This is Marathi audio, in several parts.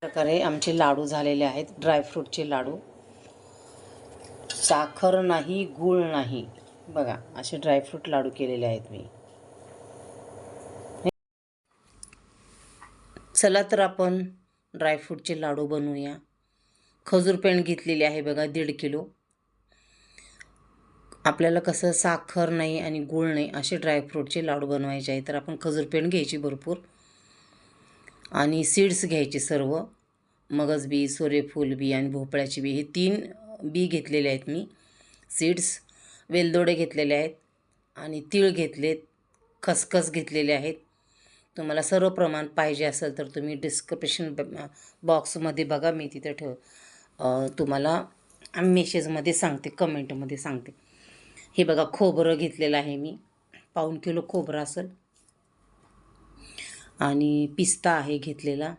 प्रकारे आमचे लाडू झालेले आहेत, ड्रायफ्रूटचे लाडू. साखर नाही, गूळ नाही. बघा असे ड्रायफ्रूट लाडू केलेले आहेत मी. चला तर आपण ड्रायफ्रूटचे लाडू बनवूया. खजूर पेंड घेतलेली आहे बघा 1.5 किलो. आपल्याला कसं साखर नाही आणि गूळ नाही असे ड्रायफ्रूटचे लाडू बनवायचे आहे, तर आपण खजूर पेंड घ्यायची भरपूर आणि सीड्स घ्यायचे सर्व. मगज बी, सूर्यफूल बी आणि भोपळ्याची बी, हे 3 बी घेतलेले आहेत मी. सीड्स, वेलदोडे घेतलेले आहेत आणि तीळ घेतलेत, खसखस घेतलेले आहेत. तुम्हाला सर्व प्रमाण पाहिजे असेल तर तुम्ही डिस्क्रिप्शन बॉक्समध्ये बघा, मी तिथे तुम्हाला मेसेजमध्ये सांगते, कमेंटमध्ये सांगते. हे बघा खोबरं घेतलेलं आहे मी, 1/4 किलो खोबरं असेल. आणि पिस्ता आहे घेतलेला.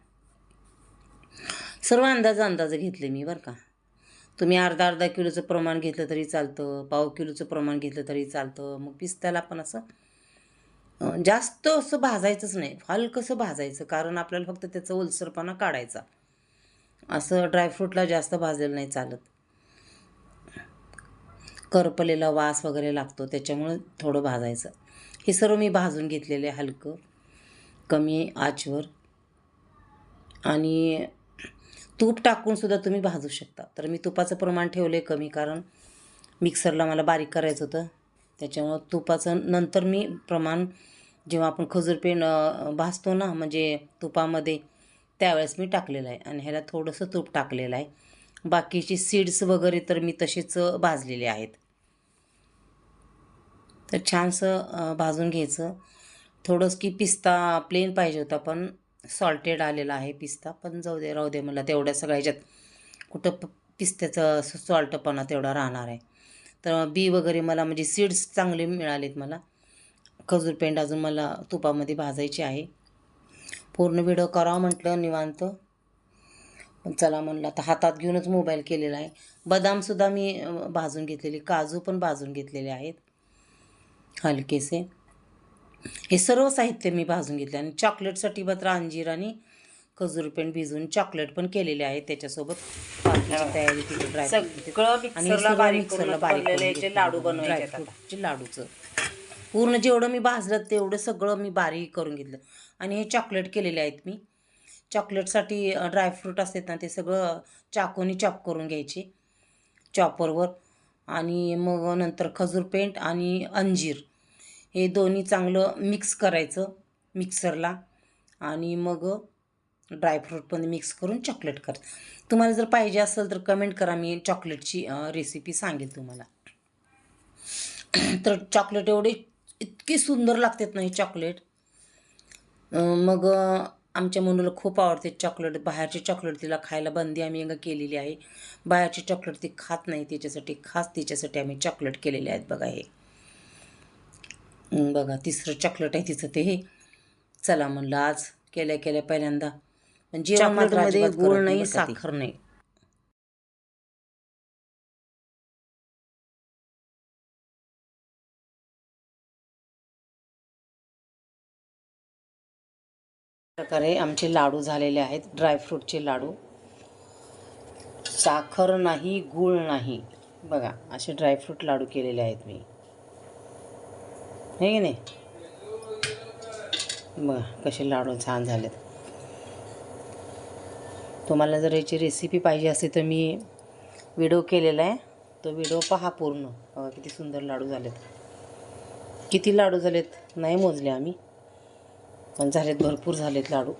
सर्व अंदाजे घेतले मी बरं का. तुम्ही अर्धा किलोचं प्रमाण घेतलं तरी चालतं, 1/4 किलोचं प्रमाण घेतलं तरी चालतं. मग पिस्त्याला पण असं जास्त असं भाजायचंच नाही, हलकंसं भाजायचं, कारण आपल्याला फक्त त्याचा ओलसरपणा काढायचा. असं ड्रायफ्रूटला जास्त भाजलेलं नाही चालत, करपलेला वास वगैरे लागतो, त्याच्यामुळे थोडं भाजायचं. हे सर्व मी भाजून घेतलेले हलकं कमी आचवर. आणि तूप टाकून सुद्धा तुम्ही भाजू शकता. तर मी तुपाचं प्रमाण ठेवले कमी, कारण मिक्सरला मला बारीक करायचं होतं, त्याच्यामुळं तुपाचं नंतर मी प्रमाण जेव्हा आपण खजूर पेंड भाजतो ना, म्हणजे तुपामध्ये, त्यावेळेस मी टाकलेलं आहे. आणि ह्याला थोडंसं तूप टाकलेलं आहे. बाकीचे सीड्स वगैरे तर मी तसेच भाजलेले आहेत. तर छानसं भाजून घ्यायचं. थोडंसं की पिस्ता प्लेन पाहिजे होता, पण सॉल्टेड आलेला आहे पिस्ता, पण जाऊ दे, राहू दे, मला तेवढ्या सगळ्या ह्याच्यात कुठं पिस्त्याचं सॉल्टपणा तेवढा राहणार आहे. तर बी वगैरे मला म्हणजे सीड्स चांगले मिळालेत मला. खजूर पेंड अजून मला तुपामध्ये भाजायची आहे. पूर्ण व्हिडिओ करावं म्हटलं निवांत, पण चला म्हणलं आता हातात घेऊनच मोबाईल केलेला आहे. बदामसुद्धा मी भाजून घेतलेले, काजू पण भाजून घेतलेले आहेत हलकेसे. हे सर्व साहित्य मी भाजून घेतले. आणि चॉकलेटसाठी मात्र अंजीर आणि खजूर पेंड भिजवून चॉकलेट पण केलेले आहे त्याच्यासोबत. तयारी केली ड्रायफ्रूट बारीक लाडू बनवायचे. लाडूचं पूर्ण जेवढं मी भाजलं तेवढं सगळं मी बारीक करून घेतलं. आणि हे चॉकलेट केलेले आहेत मी. चॉकलेटसाठी ड्रायफ्रूट असतात ना, ते सगळं चाकूनी चॉप करून घ्यायचे चॉपरवर. आणि मग नंतर खजूर पेंड आणि अंजीर हे दोन्ही चांगलं मिक्स करायचं मिक्सरला. आणि मग ड्रायफ्रूट पण मिक्स करून चॉकलेट कर. तुम्हाला जर पाहिजे असेल तर कमेंट करा, मी चॉकलेटची रेसिपी सांगेल तुम्हाला. तर चॉकलेट एवढे इतकी सुंदर लागतात ना हे चॉकलेट. मग आमच्या मुलीला खूप आवडते चॉकलेट. बाहेरचे चॉकलेट तिला खायला बंदी आम्ही केलेली आहे. बाहेरचे चॉकलेट ती खात नाही, त्याच्यासाठी खास तिच्यासाठी आम्ही चॉकलेट केलेले आहेत. बघा हे बघा, 3रं चॉकलेट आहे तिचं ते. हे चला म्हणलं आज केल्या पहिल्यांदा. पण चॉकलेटमध्ये गूळ नाही, साखर नाही. प्रकारे आमचे लाडू झालेले आहेत, ड्रायफ्रूटचे लाडू. साखर नाही, गूळ नाही. बघा असे ड्रायफ्रूट लाडू केलेले आहेत मी, हे की नाही. बघा कसे लाडू छान झालेत. तुम्हाला जर याची रेसिपी पाहिजे असेल तर मी व्हिडिओ केलेला आहे, तो व्हिडिओ पहा पूर्ण. बघा किती सुंदर लाडू झालेत. किती लाडू झालेत नाही मोजले आम्ही, पण झालेत, भरपूर झालेत लाडू.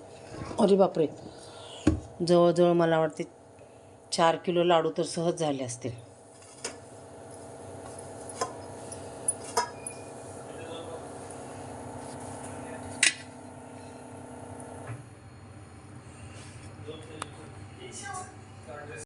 अरे बापरे, जवळजवळ मला वाटते 4 किलो लाडू तर सहज झाले असतील.